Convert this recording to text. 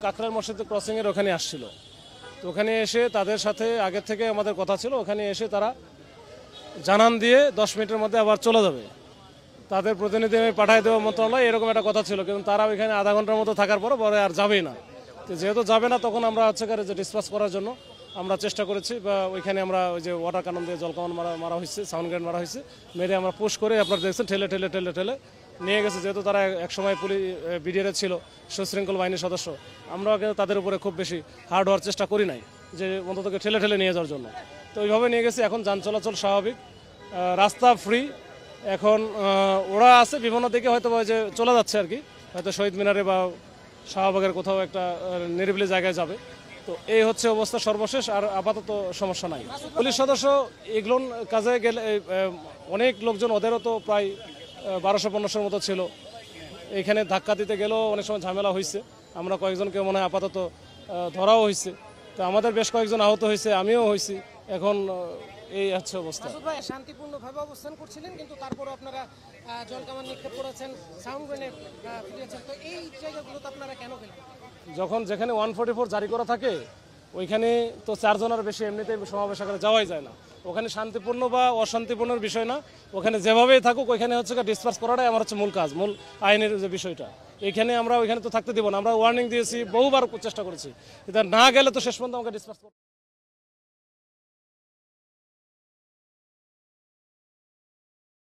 কাকরাইল মসজিদ ক্রসিং এর ওখানে আসছিল, তো ওখানে এসে তাদের সাথে আগের থেকে আমাদের কথা ছিল, ওখানে এসে তারা জানান দিয়ে 10 মিনিটের মধ্যে আবার চলে যাবে, তাদের প্রতিনিধি আমি পাঠিয়ে দেওয়া মন্ত্রণালয় এরকম একটা কথা ছিল। কিন্তু তারা ওইখানে আধা ঘন্টার মতো থাকার পরে আর যাবেই না। তো যেহেতু যাবে না, তখন আমরা হচ্ছে যে ডিসপাস করার জন্য আমরা চেষ্টা করেছি, বা ওইখানে আমরা ওই যে ওয়াটার কানন দিয়ে জল কামান মারা হয়েছে, সাউন্ড গ্রেড মারা হয়েছে, মেরে আমরা পুশ করে আপনারা দেখছেন ঠেলে ঠেলে ঠেলে ঠেলে নিয়ে গেছে। যেহেতু তারা একসময় পুলিশ বিডিআর ছিল, সুশৃঙ্খল বাহিনীর সদস্য, আমরাও কিন্তু তাদের উপরে খুব বেশি হার্ড হওয়ার চেষ্টা করি নাই, যে অন্তত ঠেলে ঠেলে নিয়ে যাওয়ার জন্য। তো ওইভাবে নিয়ে গেছি। এখন যান চলাচল স্বাভাবিক, রাস্তা ফ্রি। এখন ওরা আছে বিভিন্ন দিকে, হয়তো যে চলে যাচ্ছে আর কি, হয়তো শহীদ মিনারে বা শাহবাগের কোথাও একটা নিরিবিলি জায়গায় যাবে। তো এই হচ্ছে অবস্থা সর্বশেষ, আর আপাতত সমস্যা নাই। পুলিশ সদস্য এগুলো কাজে গেলে অনেক লোকজন, ওদেরও তো প্রায় 1200-1500 মতো ছিল। এখানে ধাক্কা দিতে গেলেও অনেক সময় ঝামেলা হয়েছে। আমরা কয়েকজনকে মনে হয় আপাতত ধরাও হয়েছে। তো আমাদের বেশ কয়েকজন আহত হয়েছে, আমিও হয়েছি। এখন এই হচ্ছে অবস্থা। শান্তিপূর্ণভাবে অবস্থান করছিলেন, কিন্তু তারপরে আপনারা জলকামান নিক্ষেপ করেছেন, সাউন্ড গ্রেনেড ফিরিয়েছেন। তো এই জায়গাগুলোতে আপনারা কেন গেলেন? যখন যেখানে 144 জারি করা থাকে, ওইখানে তো 4 জনের বেশি এমনিতেই সমাবেশ আকারে যাওয়াই যায় না। ওখানে শান্তিপূর্ণ বা অশান্তিপূর্ণের বিষয় না, ওখানে যেভাবেই থাকুক ওইখানে হচ্ছে ডিসপার্স করাটাই আমার হচ্ছে মূল কাজ, মূল আইনের যে বিষয়টা। এখানে আমরা ওইখানে তো থাকতে দিব না। আমরা ওয়ার্নিং দিয়েছি, বহুবার চেষ্টা করেছি, এটা না গেলে তো শেষ পর্যন্ত আমাকে ডিসপার্স